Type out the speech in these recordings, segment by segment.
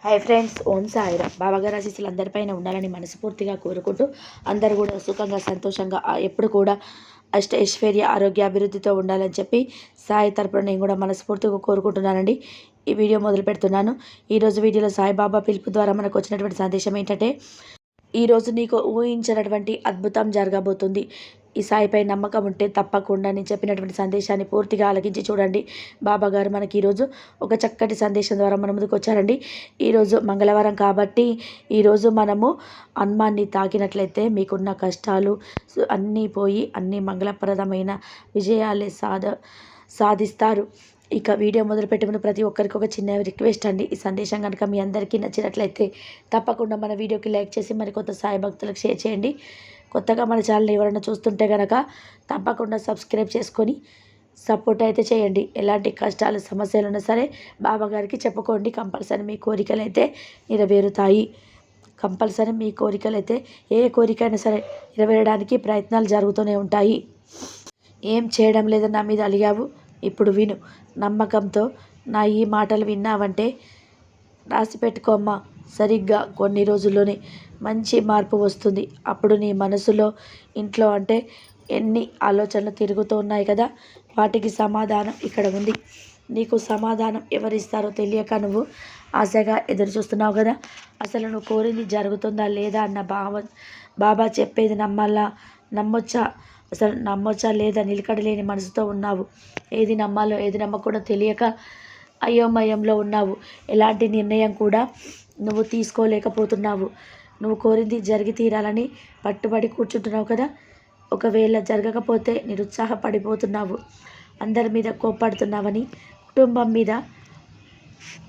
Hi friends, ఓం సాయిరామ్. బాబాగారి ఆశీస్సులు అందరిపైన ఉండాలని మనస్ఫూర్తిగా కోరుకుంటూ అందరూ కూడా సుఖంగా సంతోషంగా ఎప్పుడు కూడా ఐశ్వర్య ఆరోగ్య అభివృద్ధితో ఉండాలని చెప్పి సాయి తరపున నేను కూడా మనస్ఫూర్తిగా కోరుకుంటున్నానండి. ఈ వీడియో మొదలు పెడుతున్నాను. ఈరోజు వీడియోలో సాయిబాబా పిలుపు ద్వారా మనకు వచ్చినటువంటి సందేశం ఏంటంటే, ఈరోజు నీకు ఊహించినటువంటి అద్భుతం జరగబోతుంది. ఈ సాయిపై నమ్మకం ఉంటే తప్పకుండా నేను చెప్పినటువంటి సందేశాన్ని పూర్తిగా ఆలకించి చూడండి. బాబా గారు మనకి ఈరోజు ఒక చక్కటి సందేశం ద్వారా మన ముందుకు వచ్చారండి. ఈరోజు మంగళవారం కాబట్టి ఈరోజు మనము హనుమాన్ని తాకినట్లయితే మీకున్న కష్టాలు అన్నీ పోయి అన్ని మంగళప్రదమైన విజయాలే సాధిస్తారు. ఇక వీడియో మొదలుపెట్టే ముందు ప్రతి ఒక్కరికి ఒక చిన్న రిక్వెస్ట్ అండి. ఈ సందేశం కనుక మీ అందరికీ నచ్చినట్లయితే తప్పకుండా మన వీడియోకి లైక్ చేసి మరి కొత్త సాయి భక్తులకు షేర్ చేయండి. కొత్తగా మన ఛానల్ ఎవరైనా చూస్తుంటే కనుక తప్పకుండా సబ్స్క్రైబ్ చేసుకొని సపోర్ట్ అయితే చేయండి. ఎలాంటి కష్టాలు సమస్యలు ఉన్నా సరే బాబా గారికి చెప్పుకోండి. కంపల్సరీ మీ కోరికలు అయితే నెరవేరుతాయి. కంపల్సరీ మీ కోరికలు అయితే ఏ కోరికైనా సరే నెరవేరడానికి ప్రయత్నాలు జరుగుతూనే ఉంటాయి. ఏం చేయడం లేదని నా మీద అలిగావు, ఇప్పుడు విను. నమ్మకంతో నా ఈ మాటలు విన్నావంటే రాసి పెట్టుకోమ్మా. సరిగ్గా కొన్ని రోజుల్లోనే మంచి మార్పు వస్తుంది. అప్పుడు నీ మనసులో ఇంట్లో అంటే ఎన్ని ఆలోచనలు తిరుగుతూ ఉన్నాయి కదా, వాటికి సమాధానం ఇక్కడ ఉంది. నీకు సమాధానం ఎవరిస్తారో తెలియక నువ్వు ఆశగా ఎదురు చూస్తున్నావు కదా. అసలు నువ్వు కోరింది జరుగుతుందా లేదా అన్న బాబా చెప్పేది నమ్మొచ్చా, అసలు నమ్మొచ్చా లేదా నిలకడలేని మనసుతో ఉన్నావు. ఏది నమ్మాలో ఏది నమ్మకూడదో తెలియక అయోమయంలో ఉన్నావు. ఎలాంటి నిర్ణయం కూడా నువ్వు తీసుకోలేకపోతున్నావు. నువ్వు కోరింది జరిగి తీరాలని పట్టుబడి కూర్చుంటున్నావు కదా. ఒకవేళ జరగకపోతే నిరుత్సాహపడిపోతున్నావు. అందరి మీద కోప్పడుతున్నావని, కుటుంబం మీద,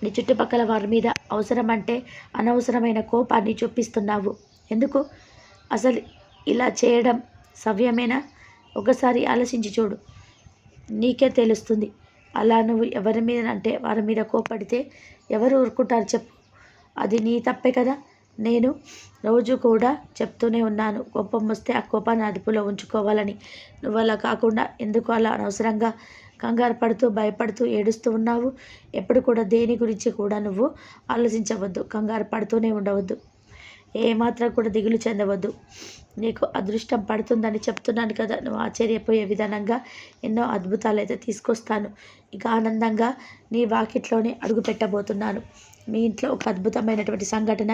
నీ చుట్టుపక్కల వారి మీద అవసరమంటే అనవసరమైన కోపాన్ని చూపిస్తున్నావు. ఎందుకు అసలు ఇలా చేయడం సవ్యమేనా? ఒకసారి ఆలోచించి చూడు, నీకే తెలుస్తుంది. అలా నువ్వు ఎవరి మీద అంటే వారి మీద కోపడితే ఎవరు ఊరుకుంటారు చెప్పు? అది నీ తప్పే కదా. నేను రోజు కూడా చెప్తూనే ఉన్నాను, కోపం వస్తే ఆ కోపాన్ని అదుపులో ఉంచుకోవాలని. నువ్వు అలా కాకుండా ఎందుకు అలా అనవసరంగా కంగారు పడుతూ భయపడుతూ ఏడుస్తూ ఉన్నావు? ఎప్పుడు కూడా దేని గురించి కూడా నువ్వు ఆలోచించవద్దు, కంగారు పడుతూనే ఉండవద్దు, ఏమాత్రం కూడా దిగులు చెందవద్దు. నీకు అదృష్టం పడుతుందని చెప్తున్నాను కదా. నువ్వు ఆశ్చర్యపోయే విధానంగా ఎన్నో అద్భుతాలు అయితే తీసుకొస్తాను. ఇక ఆనందంగా నీ వాకిట్లోనే అడుగు పెట్టబోతున్నాను. మీ ఇంట్లో ఒక అద్భుతమైనటువంటి సంఘటన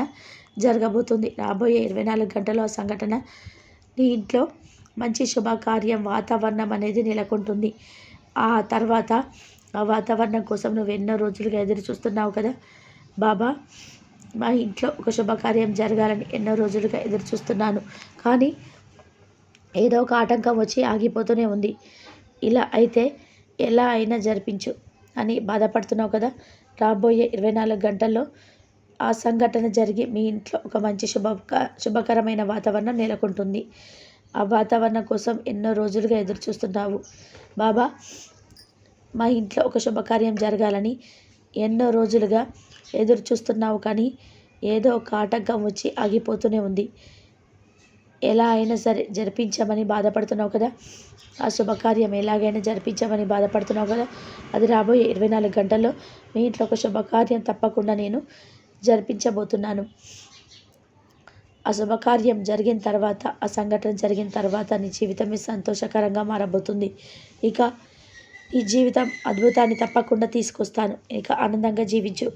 జరగబోతుంది. రాబోయే 24 గంటల్లో ఆ సంఘటన నీ ఇంట్లో మంచి శుభకార్యం వాతావరణం అనేది నెలకొంటుంది. ఆ తర్వాత ఆ వాతావరణం కోసం నువ్వు ఎన్నో రోజులుగా ఎదురు చూస్తున్నావు కదా. బాబా, మా ఇంట్లో ఒక శుభకార్యం జరగాలని ఎన్నో రోజులుగా ఎదురు చూస్తున్నాను, కానీ ఏదో ఒక ఆటంకం వచ్చి ఆగిపోతూనే ఉంది. ఇలా అయితే ఎలా అయినా జరిపించు అని బాధపడుతున్నావు కదా. రాబోయే 24 గంటల్లో ఆ సంఘటన జరిగి మీ ఇంట్లో ఒక మంచి శుభకరమైన వాతావరణం నెలకొంటుంది. ఆ వాతావరణం కోసం ఎన్నో రోజులుగా ఎదురు చూస్తున్నావు. బాబా, మా ఇంట్లో ఒక శుభకార్యం జరగాలని ఎన్నో రోజులుగా ఎదురు చూస్తున్నావు, కానీ ఏదో ఒక ఆటంకం వచ్చి ఆగిపోతూనే ఉంది. ఎలా అయినా సరే జరిపించమని బాధపడుతున్నావు కదా. ఆ శుభకార్యం ఎలాగైనా జరిపించమని బాధపడుతున్నావు కదా. అది రాబోయే 24 గంటల్లో మీ ఇంట్లో ఒక శుభకార్యం తప్పకుండా నేను జరిపించబోతున్నాను. ఆ శుభకార్యం జరిగిన తర్వాత, ఆ సంఘటన జరిగిన తర్వాత నీ జీవితమే సంతోషకరంగా మారబోతుంది. ఇక ఈ జీవితం అద్భుతాన్ని తప్పకుండా తీసుకొస్తాను. ఇక ఆనందంగా జీవించు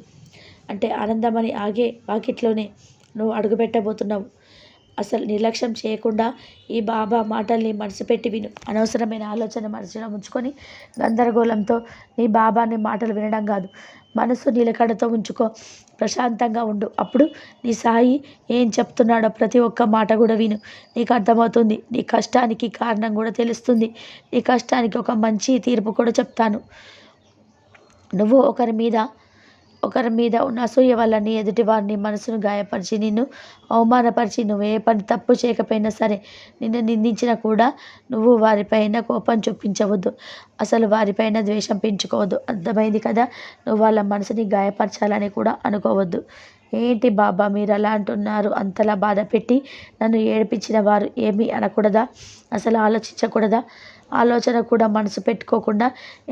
అంటే ఆనందం అని ఆగే వాకిట్లోనే నువ్వు అడుగుపెట్టబోతున్నావు. అసలు నిర్లక్ష్యం చేయకుండా ఈ బాబా మాటల్ని మనసు పెట్టి విను. అనవసరమైన ఆలోచన మనసులో ఉంచుకొని గందరగోళంతో నీ బాబాని మాటలు వినడం కాదు, మనసు నిలకడతో ఉంచుకో, ప్రశాంతంగా ఉండు. అప్పుడు నీ సాయి ఏం చెప్తున్నాడో ప్రతి ఒక్క మాట కూడా విను. నీకు అర్థమవుతుంది. నీ కష్టానికి కారణం కూడా తెలుస్తుంది. నీ కష్టానికి ఒక మంచి తీర్పు కూడా చెప్తాను. నువ్వు ఒకరి మీద ఉన్న అసూయ వల్ల నీ ఎదుటి వారిని మనసును గాయపరిచి నిన్ను అవమానపరిచి నువ్వు ఏ పని తప్పు చేయకపోయినా సరే నిన్ను నిందించినా కూడా నువ్వు వారిపైన కోపం చూపించవద్దు, అసలు వారిపైన ద్వేషం పెంచుకోవద్దు. అర్థమైంది కదా. నువ్వు వాళ్ళ మనసుని గాయపరచాలని కూడా అనుకోవద్దు. ఏంటి బాబా మీరు అలా అంటున్నారు? అంతలా బాధ పెట్టి నన్ను ఏడిపించిన వారు ఏమీ అనకూడదా? అసలు ఆలోచించకూడదా? ఆలోచన కూడా మనసు పెట్టుకోకుండా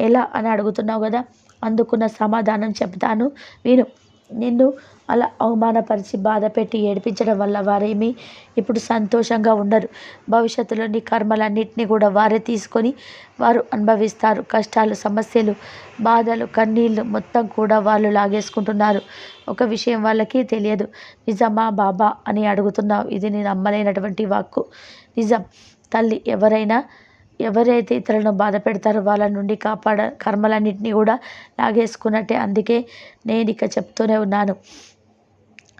ఎలా అని అడుగుతున్నావు కదా. అందుకున్న సమాధానం చెప్తాను విను. నిన్ను అలా అవమానపరిచి బాధపెట్టి ఏడిపించడం వల్ల వారేమీ ఇప్పుడు సంతోషంగా ఉండరు. భవిష్యత్తులో నీ కర్మలన్నిటినీ కూడా వారే తీసుకొని వారు అనుభవిస్తారు. కష్టాలు, సమస్యలు, బాధలు, కన్నీళ్ళు మొత్తం కూడా వాళ్ళు లాగేసుకుంటున్నారు. ఒక విషయం వాళ్ళకి తెలియదు. నిజమా బాబా అని అడుగుతున్నావు. ఇది నేను నమ్మలేనటువంటి వాక్కు. నిజం. తల్లి ఎవరైతే ఇతరులను బాధ పెడతారో వాళ్ళ నుండి కర్మలన్నింటినీ కూడా లాగేసుకున్నట్టే. అందుకే నేను ఇక చెప్తూనే ఉన్నాను,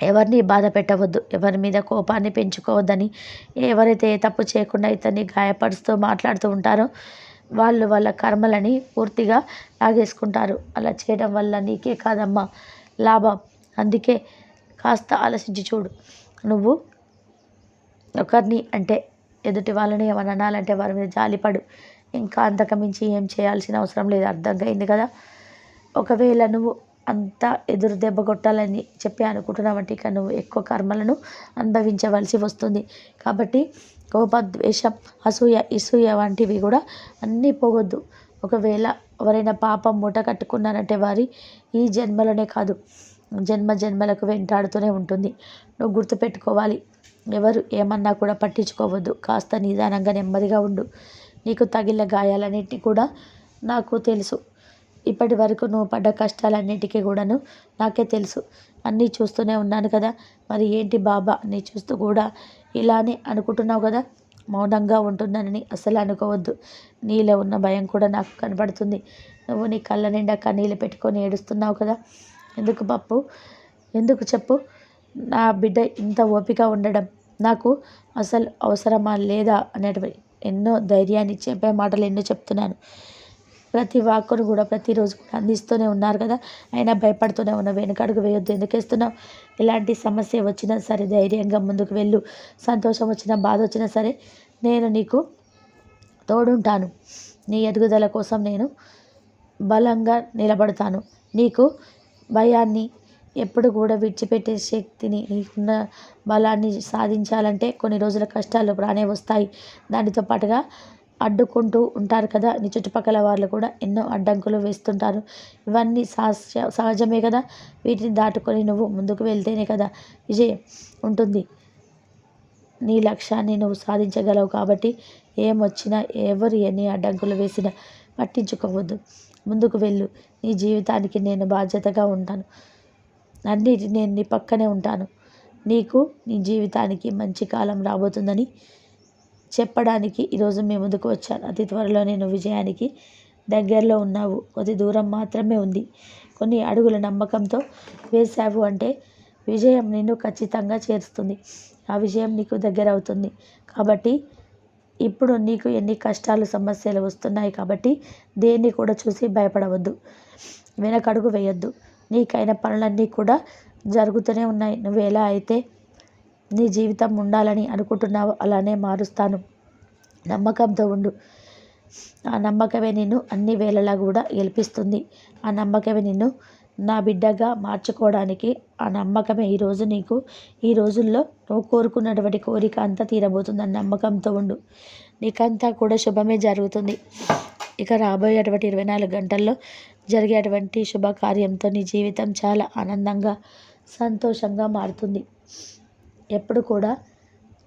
ఎవరిని బాధ పెట్టవద్దు, ఎవరి మీద కోపాన్ని పెంచుకోవద్దని. ఎవరైతే ఏ తప్పు చేయకుండా ఇతన్ని గాయపరుస్తూ మాట్లాడుతూ ఉంటారో వాళ్ళు వాళ్ళ కర్మలని పూర్తిగా లాగేసుకుంటారు. అలా చేయడం వల్ల నీకే కాదమ్మా లాభం. అందుకే కాస్త ఆలోచించి చూడు. నువ్వు ఒకరిని అంటే ఎదుటి వాళ్ళని ఏమైనా అనాలంటే వారి మీద జాలిపడు. ఇంకా అంతకుమించి ఏం చేయాల్సిన అవసరం లేదు. అర్థమైంది కదా. ఒకవేళ నువ్వు అంత ఎదురు దెబ్బ కొట్టాలని చెప్పి అనుకుంటున్నావంటే ఇక నువ్వు ఎక్కువ కర్మలను అనుభవించవలసి వస్తుంది. కాబట్టి కోపం, ద్వేషం, ఇసూయ వంటివి కూడా అన్నీ పోగొద్దు. ఒకవేళ ఎవరైనా పాపం మూట కట్టుకున్నారంటే వారి ఈ జన్మలోనే కాదు, జన్మలకు వెంటాడుతూనే ఉంటుంది. నువ్వు గుర్తుపెట్టుకోవాలి. ఎవరు ఏమన్నా కూడా పట్టించుకోవద్దు. కాస్త నిదానంగా నెమ్మదిగా ఉండు. నీకు తగిలిన గాయాలన్నిటినీ కూడా నాకు తెలుసు. ఇప్పటి వరకు నువ్వు పడ్డ కష్టాలన్నిటికీ కూడాను నాకే తెలుసు. అన్నీ చూస్తూనే ఉన్నాను కదా. మరి ఏంటి బాబా నీ చూస్తూ కూడా ఇలానే అనుకుంటున్నావు కదా. మౌనంగా ఉంటున్నానని అసలు అనుకోవద్దు. నీలో ఉన్న భయం కూడా నాకు కనబడుతుంది. నువ్వు నీ కళ్ళ నిండా కన్నీళ్ళు పెట్టుకొని ఏడుస్తున్నావు కదా. ఎందుకు పప్పు? ఎందుకు చెప్పు? నా బిడ్డ ఇంత ఓపిక ఉండడం నాకు అసలు అవసరమా లేదా అనేటువంటి ఎన్నో ధైర్యాన్ని చెప్పే మాటలు ఎన్నో చెప్తున్నాను. ప్రతి వాక్కును కూడా ప్రతిరోజు కూడా అందిస్తూనే ఉన్నారు కదా. అయినా భయపడుతూనే ఉన్నావు. వెనకడుగు వేయొద్దు. ఎందుకు వేస్తున్నావు? ఎలాంటి సమస్య వచ్చినా సరే ధైర్యంగా ముందుకు వెళ్ళు. సంతోషం వచ్చినా బాధ వచ్చినా సరే నేను నీకు తోడుంటాను. నీ ఎదుగుదల కోసం నేను బలంగా నిలబడతాను. నీకు భయాన్ని ఎప్పుడు కూడా విడిచిపెట్టే శక్తిని, నీకున్న బలాన్ని సాధించాలంటే కొన్ని రోజుల కష్టాలు రానే వస్తాయి. దానితో పాటుగా అడ్డుకుంటూ ఉంటారు కదా నీ చుట్టుపక్కల వాళ్ళు కూడా ఎన్నో అడ్డంకులు వేస్తుంటారు. ఇవన్నీ సహజమే కదా. వీటిని దాటుకొని నువ్వు ముందుకు వెళ్తేనే కదా విజయం ఉంటుంది. నీ లక్ష్యాన్ని నువ్వు సాధించగలవు. కాబట్టి ఏమొచ్చినా ఎవరు ఎన్ని అడ్డంకులు వేసినా పట్టించుకోవద్దు. ముందుకు వెళ్ళు. నీ జీవితానికి నేను బాధ్యతగా ఉంటాను. అన్నిటి నేను నీ పక్కనే ఉంటాను. నీకు నీ జీవితానికి మంచి కాలం రాబోతుందని చెప్పడానికి ఈరోజు మీ ముందుకు వచ్చాను. అతి త్వరలో నేను విజయానికి దగ్గరలో ఉన్నావు. కొద్ది దూరం మాత్రమే ఉంది. కొన్ని అడుగుల నమ్మకంతో వేశావు అంటే విజయం నిన్ను ఖచ్చితంగా చేరుస్తుంది. ఆ విజయం నీకు దగ్గర అవుతుంది. కాబట్టి ఇప్పుడు నీకు ఎన్ని కష్టాలు, సమస్యలు వస్తున్నాయి కాబట్టి దేన్ని కూడా చూసి భయపడవద్దు. వెనకడుగు వేయొద్దు. నీకైన పనులన్నీ కూడా జరుగుతూనే ఉన్నాయి. నువ్వు ఎలా అయితే నీ జీవితం ఉండాలని అనుకుంటున్నావో అలానే మారుస్తాను. నమ్మకంతో ఉండు. ఆ నమ్మకమే నిన్ను అన్ని వేళలా కూడా గెలిపిస్తుంది. ఆ నమ్మకమే నిన్ను నా బిడ్డగా మార్చుకోవడానికి, ఆ నమ్మకమే ఈరోజు నీకు ఈ రోజుల్లో నువ్వు కోరుకున్నటువంటి కోరిక అంతా తీరబోతుంది. ఆ నమ్మకంతో ఉండు. నీకంతా కూడా శుభమే జరుగుతుంది. ఇక రాబోయేటువంటి 24 గంటల్లో జరిగేటువంటి శుభకార్యంతో నీ జీవితం చాలా ఆనందంగా, సంతోషంగా మారుతుంది. ఎప్పుడు కూడా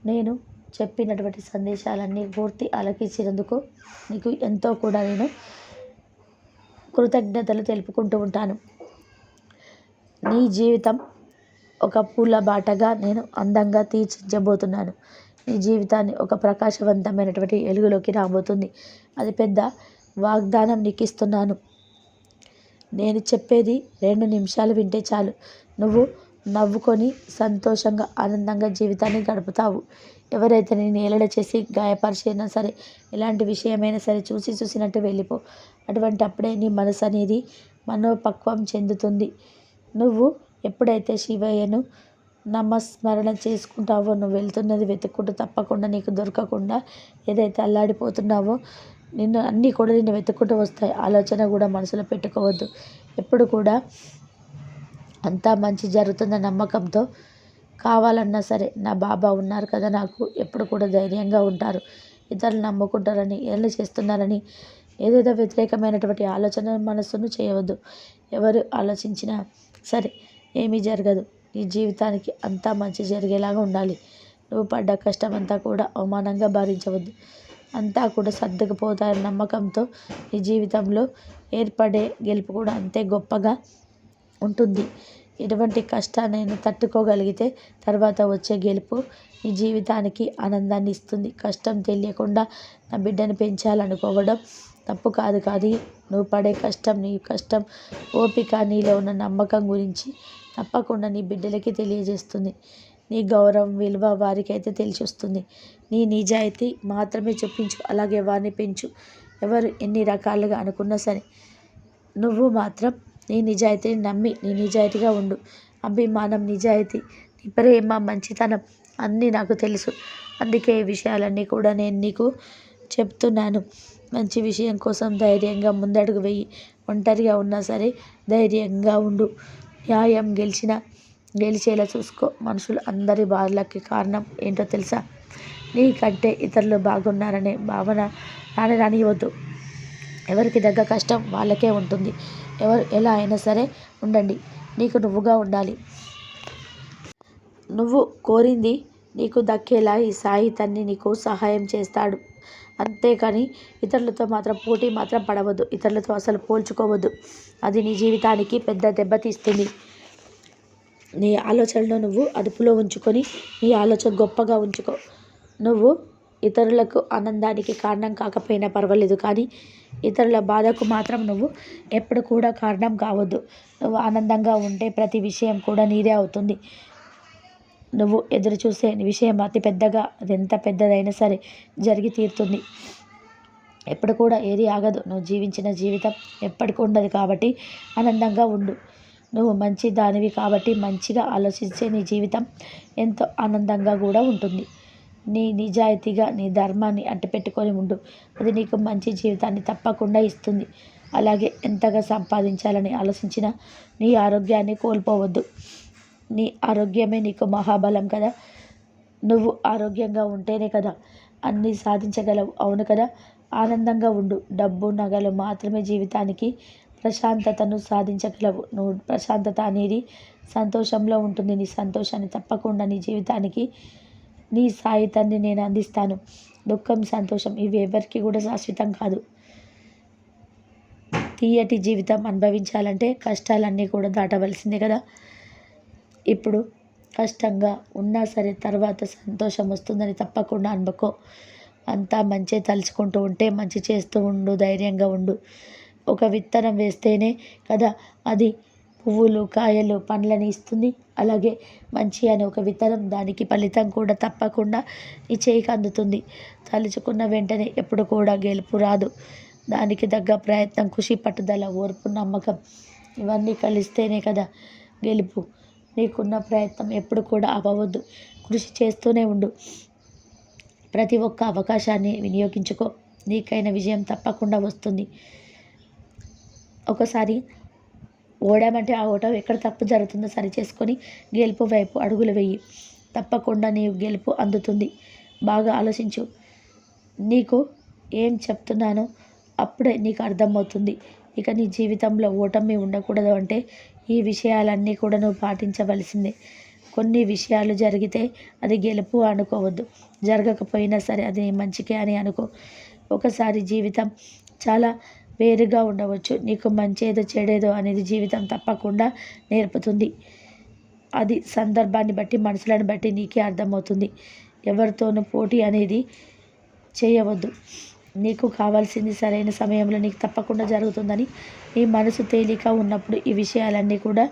నేను చెప్పినటువంటి సందేశాలన్నీ పూర్తి ఆలకించినందుకు నీకు ఎంతో కూడా నేను కృతజ్ఞతలు తెలుపుకుంటూ ఉంటాను. నీ జీవితం ఒక పూల బాటగా నేను అందంగా తీర్చిదిద్దబోతున్నాను. నీ జీవితాన్ని ఒక ప్రకాశవంతమైనటువంటి వెలుగులోకి రాబోతుంది. అది పెద్ద వాగ్దానం నీకు ఇస్తున్నాను. నేను చెప్పేది 2 నిమిషాలు వింటే చాలు. నువ్వు నవ్వుకొని సంతోషంగా, ఆనందంగా జీవితాన్ని గడుపుతావు. ఎవరైతే నేను ఏలడ చేసి గాయపరిచినా సరే, ఎలాంటి విషయమైనా సరే చూసినట్టు వెళ్ళిపో. అటువంటి అప్పుడే నీ మనసు అనేది మనోపక్వం చెందుతుంది. నువ్వు ఎప్పుడైతే శివయ్యను నామస్మరణ చేసుకుంటావో, నువ్వు వెళ్తున్నది వెతుక్కుంటూ తప్పకుండా నీకు దొరకకుండా ఏదైతే అల్లాడిపోతున్నావో అన్నీ కూడా నిన్ను వెతుక్కుంటూ వస్తాయి. ఆలోచన కూడా మనసులో పెట్టుకోవద్దు. ఎప్పుడు కూడా అంతా మంచి జరుగుతున్న నమ్మకంతో కావాలన్నా సరే నా బాబా ఉన్నారు కదా నాకు, ఎప్పుడు కూడా ధైర్యంగా ఉంటారు. ఇతరులు నమ్ముకుంటారని, ఏళ్ళు చేస్తున్నారని ఏదేదో వ్యతిరేకమైనటువంటి ఆలోచన మనస్సును చేయవద్దు. ఎవరు ఆలోచించినా సరే ఏమీ జరగదు. నీ జీవితానికి అంతా మంచి జరిగేలాగా ఉండాలి. నువ్వు పడ్డ కష్టం అంతా కూడా అవమానంగా భావించవద్దు. అంతా కూడా సర్దుకుపోతాయన్న నమ్మకంతో నీ జీవితంలో ఏర్పడే గెలుపు కూడా అంతే గొప్పగా ఉంటుంది. ఎటువంటి కష్టాన్నైనా తట్టుకోగలిగితే తర్వాత వచ్చే గెలుపు నీ జీవితానికి ఆనందాన్ని ఇస్తుంది. కష్టం తెలియకుండా నా బిడ్డను పెంచాలనుకోవడం తప్పు కాదు. కానీ నువ్వు పడే కష్టం, నీ కష్టం, ఓపిక, నీలో ఉన్న నమ్మకం గురించి తప్పకుండా నీ బిడ్డలకి తెలియజేస్తుంది. నీ గౌరవం, విలువ వారికైతే తెలిసొస్తుంది. నీ నిజాయితీ మాత్రమే చూపించు. అలాగే వారిని పెంచు. ఎవరు ఎన్ని రకాలుగా అనుకున్నా సరే నువ్వు మాత్రం నీ నిజాయితీని నమ్మి నీ నిజాయితీగా ఉండు. అభిమానం, నిజాయితీ, నీ ప్రేమ, మంచితనం అన్నీ నాకు తెలుసు. అందుకే ఈ విషయాలన్నీ కూడా నేను నీకు చెప్తున్నాను. మంచి విషయం కోసం ధైర్యంగా ముందడుగు వెయ్యి. ఒంటరిగా ఉన్నా సరే ధైర్యంగా ఉండు. న్యాయం గెలిచేలా చూసుకో. మనుషులు అందరి బాధలకి కారణం ఏంటో తెలుసా? నీకంటే ఇతరులు బాగున్నారనే భావన రానివ్వద్దు. ఎవరికి దగ్గ కష్టం వాళ్ళకే ఉంటుంది. ఎవరు ఎలా అయినా సరే ఉండండి. నీకు నువ్వుగా ఉండాలి. నువ్వు కోరింది నీకు దక్కేలా ఈ సాయి తండ్రి నీకు సహాయం చేస్తాడు. అంతేకాని ఇతరులతో మాత్రం పోటీ మాత్రం పడవద్దు. ఇతరులతో అసలు పోల్చుకోవద్దు. అది నీ జీవితానికి పెద్ద దెబ్బతీస్తుంది. నీ ఆలోచనలను నువ్వు అదుపులో ఉంచుకొని నీ ఆలోచన గొప్పగా ఉంచుకో. నువ్వు ఇతరులకు ఆనందానికి కారణం కాకపోయినా పర్వాలేదు. కానీ ఇతరుల బాధకు మాత్రం నువ్వు ఎప్పుడు కూడా కారణం కావద్దు. నువ్వు ఆనందంగా ఉంటే ప్రతి విషయం కూడా నీదే అవుతుంది. నువ్వు ఎదురు చూసే విషయం అతి పెద్దగా, అది ఎంత పెద్దదైనా సరే జరిగి తీరుతుంది. ఎప్పుడు కూడా ఏది ఆగదు. నువ్వు జీవించిన జీవితం ఎప్పటికీ ఉండదు. కాబట్టి ఆనందంగా ఉండు. నువ్వు మంచి దానివి కాబట్టి మంచిగా ఆలోచించే నీ జీవితం ఎంతో ఆనందంగా కూడా ఉంటుంది. నీ నిజాయితీగా నీ ధర్మాన్ని అడ్డుపెట్టుకొని ఉండు. అది నీకు మంచి జీవితాన్ని తప్పకుండా ఇస్తుంది. అలాగే ఎంతగా సంపాదించాలని ఆలోచించినా నీ ఆరోగ్యాన్ని కోల్పోవద్దు. నీ ఆరోగ్యమే నీకు మహాబలం కదా. నువ్వు ఆరోగ్యంగా ఉంటేనే కదా అన్నీ సాధించగలవు. అవును కదా. ఆనందంగా ఉండు. డబ్బు, నగలు మాత్రమే జీవితానికి ప్రశాంతతను సాధించగలవు. నువ్వు ప్రశాంతత అనేది సంతోషంలో ఉంటుంది. నీ సంతోషాన్ని తప్పకుండా నీ జీవితానికి నీ సాయి తండ్రి నేను అందిస్తాను. దుఃఖం, సంతోషం ఇవి ఎవరికి కూడా శాశ్వతం కాదు. తీయటి జీవితం అనుభవించాలంటే కష్టాలన్నీ కూడా దాటవలసిందే కదా. ఇప్పుడు కష్టంగా ఉన్నా సరే తర్వాత సంతోషం వస్తుందని తప్పకుండా అనుకో. అంతా మంచి తలుచుకుంటూ ఉంటే మంచి చేస్తూ ఉండు. ధైర్యంగా ఉండు. ఒక విత్తనం వేస్తేనే కదా అది పువ్వులు, కాయలు, పండ్లని ఇస్తుంది. అలాగే మంచి అనే ఒక విత్తనం, దానికి ఫలితం కూడా తప్పకుండా నీ చేయికి అందుతుంది. తలుచుకున్న వెంటనే ఎప్పుడు కూడా గెలుపు రాదు. దానికి తగ్గ ప్రయత్నం, కృషి, పట్టుదల, ఓర్పు, నమ్మకం ఇవన్నీ కలిస్తేనే కదా గెలుపు. నీకున్న ప్రయత్నం ఎప్పుడు కూడా ఆపవద్దు. కృషి చేస్తూనే ఉండు. ప్రతి ఒక్క అవకాశాన్ని వినియోగించుకో. నీకైన విజయం తప్పకుండా వస్తుంది. ఒకసారి ఓడామంటే ఆ ఓటం ఎక్కడ తప్పు జరుగుతుందో సరిచేసుకొని గెలుపు వైపు అడుగులు వెయ్యి. తప్పకుండా నీ గెలుపు అందుతుంది. బాగా ఆలోచించు. నీకు ఏం చెప్తున్నానో అప్పుడే నీకు అర్థమవుతుంది. ఇక నీ జీవితంలో ఓటమి ఉండకూడదు అంటే ఈ విషయాలన్నీ కూడా నువ్వు పాటించవలసిందే. కొన్ని విషయాలు జరిగితే అది గెలుపు అనుకోవద్దు. జరగకపోయినా సరే అది మంచికే అని అనుకో. ఒకసారి జీవితం చాలా వేరుగా ఉండవచ్చు. నీకు మంచేదో చెడేదో అనేది జీవితం తప్పకుండా నేర్పుతుంది. అది సందర్భాన్ని బట్టి, మనుషులను బట్టి నీకే అర్థమవుతుంది. ఎవరితోనూ పోటీ అనేది చేయవద్దు. నీకు కావాల్సింది సరైన సమయంలో నీకు తప్పకుండా జరుగుతుందని నీ మనసు తేలిక ఉన్నప్పుడు ఈ విషయాలన్నీ కూడా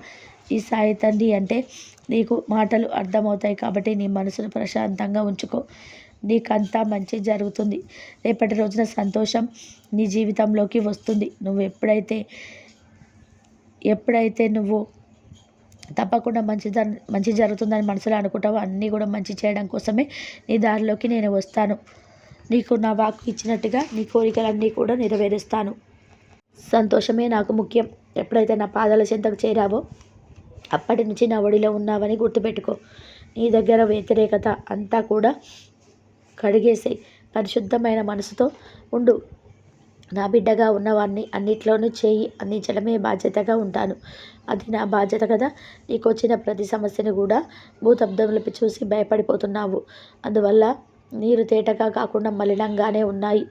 ఈ సాయి తండ్రి అంటే నీకు మాటలు అర్థమవుతాయి. కాబట్టి నీ మనసును ప్రశాంతంగా ఉంచుకో. నీకంతా మంచి జరుగుతుంది. రేపటి రోజున సంతోషం నీ జీవితంలోకి వస్తుంది. నువ్వు ఎప్పుడైతే నువ్వు తప్పకుండా మంచి జరుగుతుందని మనసులో అనుకుంటావో అన్నీ కూడా మంచి చేయడం కోసమే నీ దారిలోకి నేను వస్తాను. నీకు నా వాక్కు ఇచ్చినట్టుగా నీ కోరికలన్నీ కూడా నెరవేరుస్తాను. సంతోషమే నాకు ముఖ్యం. ఎప్పుడైతే నా పాదాల చెంతకు చేరావో అప్పటి నుంచి నా ఒడిలో ఉన్నావని గుర్తుపెట్టుకో. నీ దగ్గర వ్యతిరేకత అంతా కూడా కడిగేసి పరిశుద్ధమైన మనసుతో ఉండు. నా బిడ్డగా ఉన్నవాడిని అన్నిట్లోనూ చేయి అందించడమే బాధ్యతగా ఉంటాను. అది నా బాధ్యత కదా. నీకొచ్చిన ప్రతి సమస్యను కూడా భూతబ్దములపై చూసి భయపడిపోతున్నావు. అందువల్ల నీరు తేటగా కాకుండా మలినంగానే ఉన్నాయి.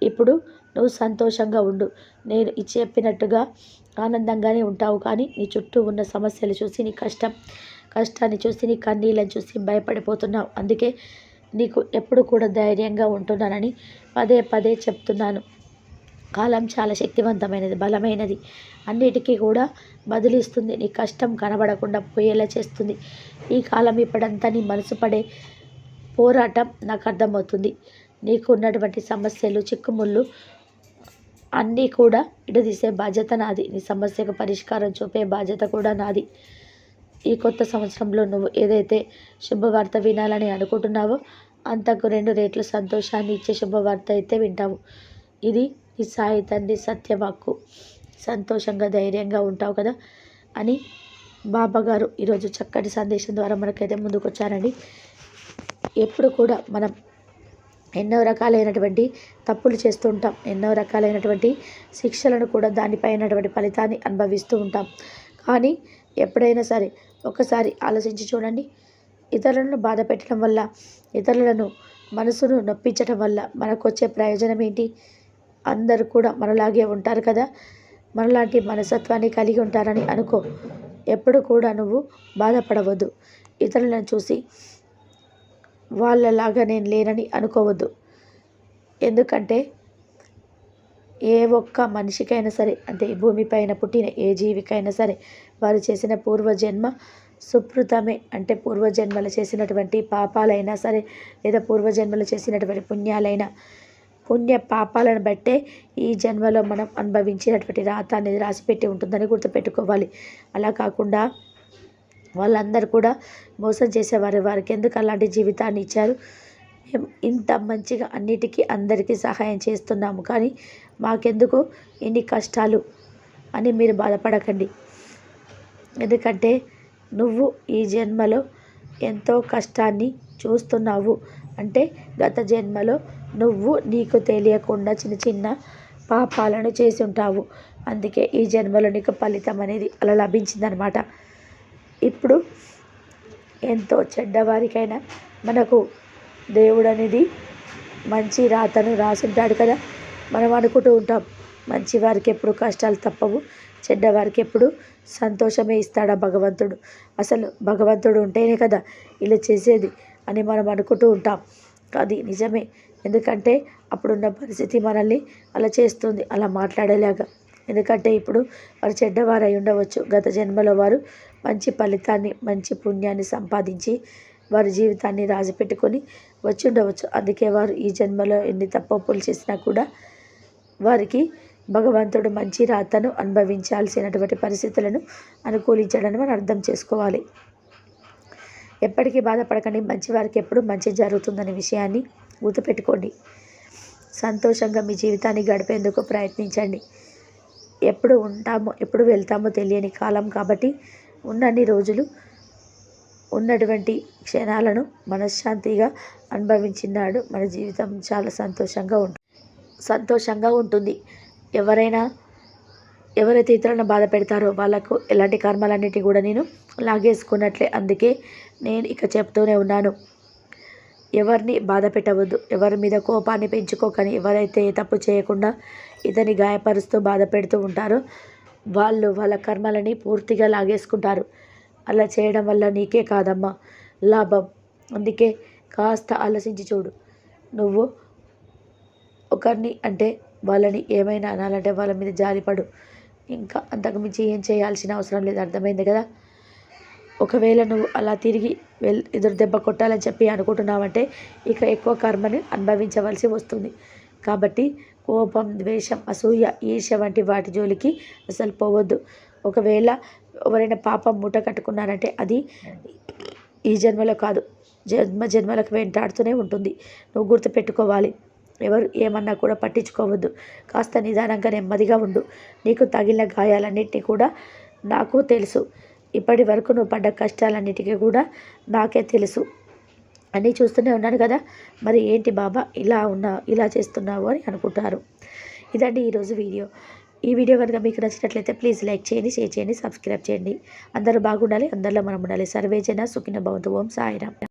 ఇప్పుడు నువ్వు సంతోషంగా ఉండు. నేను చెప్పినట్టుగా ఆనందంగానే ఉంటావు. కానీ నీ చుట్టూ ఉన్న సమస్యలు చూసి నీ కష్టాన్ని చూసి నీ కన్నీళ్ళని చూసి భయపడిపోతున్నావు. అందుకే నీకు ఎప్పుడు కూడా ధైర్యంగా ఉంటున్నానని పదే పదే చెప్తున్నాను. కాలం చాలా శక్తివంతమైనది, బలమైనది. అన్నిటికీ కూడా బదిలిస్తుంది. నీ కష్టం కనబడకుండా పోయేలా చేస్తుంది. ఈ కాలం ఇప్పుడంతా నీ మనసు పడే పోరాటం నాకు అర్థమవుతుంది. నీకు ఉన్నటువంటి సమస్యలు, చిక్కుముళ్ళు అన్నీ కూడా విడదీసే బాధ్యత నాది. నీ సమస్యకు పరిష్కారం చూపే బాధ్యత కూడా నాది. ఈ కొత్త సంవత్సరంలో నువ్వు ఏదైతే శుభవార్త వినాలని అనుకుంటున్నావో అంతకు 2 రెట్లు సంతోషాన్ని ఇచ్చే శుభవార్త అయితే వింటావు. ఇది ఈ సాయి తండ్రి సత్యవాక్కు. సంతోషంగా ధైర్యంగా ఉంటావు కదా అని బాబాగారు ఈరోజు చక్కటి సందేశం ద్వారా మనకైతే ముందుకొచ్చారండి. ఎప్పుడు కూడా మనం ఎన్నో రకాలైనటువంటి తప్పులు చేస్తూ ఉంటాం. ఎన్నో రకాలైనటువంటి శిక్షలను కూడా దానిపైనటువంటి ఫలితాన్ని అనుభవిస్తూ ఉంటాం. కానీ ఎప్పుడైనా సరే ఒకసారి ఆలోచించి చూడండి. ఇతరులను బాధ పెట్టడం వల్ల, ఇతరులను మనసును నొప్పించడం వల్ల మనకు వచ్చే ప్రయోజనం ఏంటి? అందరూ కూడా మనలాగే ఉంటారు కదా, మనలాంటి మనస్తత్వాన్ని కలిగి ఉంటారని అనుకో. ఎప్పుడు కూడా నువ్వు బాధపడవద్దు. ఇతరులను చూసి వాళ్ళలాగా నేను లేనని అనుకోవద్దు. ఎందుకంటే ఏ ఒక్క మనిషికైనా సరే, అంటే భూమిపైన పుట్టిన ఏ జీవికైనా సరే వారు చేసిన పూర్వజన్మ సుకృతమే. అంటే పూర్వజన్మలు చేసినటువంటి పాపాలైనా సరే, లేదా పూర్వజన్మలు చేసినటువంటి పుణ్య పాపాలను బట్టే ఈ జన్మలో మనం అనుభవించినటువంటి రాత అనేది రాసిపెట్టి ఉంటుందని గుర్తుపెట్టుకోవాలి. అలా కాకుండా వాళ్ళందరూ కూడా మోసం చేసేవారు. వారికి ఎందుకు అలాంటి జీవితాన్ని ఇచ్చారు? మేము ఇంత మంచిగా అన్నిటికీ అందరికీ సహాయం చేస్తున్నాము, కానీ మాకెందుకు ఇన్ని కష్టాలు అని మీరు బాధపడకండి. ఎందుకంటే నువ్వు ఈ జన్మలో ఎంతో కష్టాన్ని చూస్తున్నావు. అంటే గత జన్మలో నువ్వు నీకు తెలియకుండా చిన్న చిన్న పాపాలను చేసి ఉంటావు. అందుకే ఈ జన్మలో నీకు ఫలితం అనేది అలా లభించిందనమాట. ఇప్పుడు ఎంతో చెడ్డవారికైనా మనకు దేవుడు అనేది మంచి రాతను రాసుంటాడు కదా. మనం అనుకుంటూ ఉంటాం మంచి వారికి ఎప్పుడు కష్టాలు తప్పవు, చెడ్డవారికి ఎప్పుడు సంతోషమే ఇస్తాడా భగవంతుడు. అసలు భగవంతుడు ఉంటేనే కదా ఇలా చేసేది అని మనం అనుకుంటూ ఉంటాం. అది నిజమే. ఎందుకంటే అప్పుడున్న పరిస్థితి మనల్ని అలా చేస్తుంది, అలా మాట్లాడేలాగా. ఎందుకంటే ఇప్పుడు వారు చెడ్డవారు అయి ఉండవచ్చు. గత జన్మలో వారు మంచి ఫలితాన్ని, మంచి పుణ్యాన్ని సంపాదించి వారి జీవితాన్ని రాసిపెట్టుకొని వచ్చి ఉండవచ్చు. అందుకే వారు ఈ జన్మలో ఎన్ని తప్పులు చేసినా కూడా వారికి భగవంతుడు మంచి రాతను అనుభవించాల్సినటువంటి పరిస్థితులను అనుకూలించడాన్ని మనం అర్థం చేసుకోవాలి. ఎప్పటికీ బాధపడకండి. మంచి వారికి ఎప్పుడు మంచి జరుగుతుందనే విషయాన్ని గుర్తుపెట్టుకోండి. సంతోషంగా మీ జీవితాన్ని గడిపేందుకు ప్రయత్నించండి. ఎప్పుడు ఉంటామో ఎప్పుడు వెళ్తామో తెలియని కాలం కాబట్టి ఉన్నన్ని రోజులు ఉన్నటువంటి క్షణాలను మనశ్శాంతిగా అనుభవించినాడు మన జీవితం చాలా సంతోషంగా ఉంటుంది. ఎవరైతే ఇతరులను బాధ పెడతారో వాళ్ళకు ఎలాంటి కర్మలన్నిటి కూడా నేను లాగేసుకున్నట్లే. అందుకే నేను ఇక చెప్తూనే ఉన్నాను, ఎవరిని బాధ పెట్టవద్దు, ఎవరి మీద కోపాన్ని పెంచుకోకని. ఎవరైతే తప్పు చేయకుండా ఇతని గాయపరుస్తూ బాధ పెడుతూ ఉంటారో వాళ్ళు వాళ్ళ కర్మలని పూర్తిగా లాగేసుకుంటారు. అలా చేయడం వల్ల నీకే కాదమ్మా లాభం. అందుకే కాస్త ఆలోచించి చూడు. నువ్వు ఒకరిని అంటే వాళ్ళని ఏమైనా అనాలంటే వాళ్ళ మీద జాలిపడు. ఇంకా అంతకుమించి ఏం చేయాల్సిన అవసరం లేదు. అర్థమైంది కదా. ఒకవేళ నువ్వు అలా తిరిగి ఎదురు దెబ్బ కొట్టాలని చెప్పి అనుకుంటున్నావంటే ఇక ఎక్కువ కర్మని అనుభవించవలసి వస్తుంది. కాబట్టి కోపం, ద్వేషం, అసూయ, ఈర్ష్య వంటి వాటి జోలికి అసలు పోవద్దు. ఒకవేళ ఎవరైనా పాపం మూట కట్టుకున్నారంటే అది ఈ జన్మలో కాదు, జన్మలకు వెంటాడుతూనే ఉంటుంది. నువ్వు గుర్తుపెట్టుకోవాలి. ఎవరు ఏమన్నా కూడా పట్టించుకోవద్దు. కాస్త నిదానంగా నెమ్మదిగా ఉండు. నీకు తగిలిన గాయాలన్నిటినీ కూడా నాకు తెలుసు. ఇప్పటి వరకు నువ్వు పడ్డ కష్టాలన్నిటికీ కూడా నాకే తెలుసు. అన్నీ చూస్తూనే ఉన్నాను కదా. మరి ఏంటి బాబా ఇలా చేస్తున్నావు అని అనుకుంటారు. ఇదండి ఈరోజు వీడియో. ఈ వీడియో కనుక మీకు నచ్చినట్లయితే ప్లీజ్ లైక్ చేయండి, షేర్ చేయండి, సబ్స్క్రైబ్ చేయండి. అందరూ బాగుండాలి, అందరిలో మనం ఉండాలి. సర్వేజన సుఖినో భవంతు. ఓం సాయిరామ్.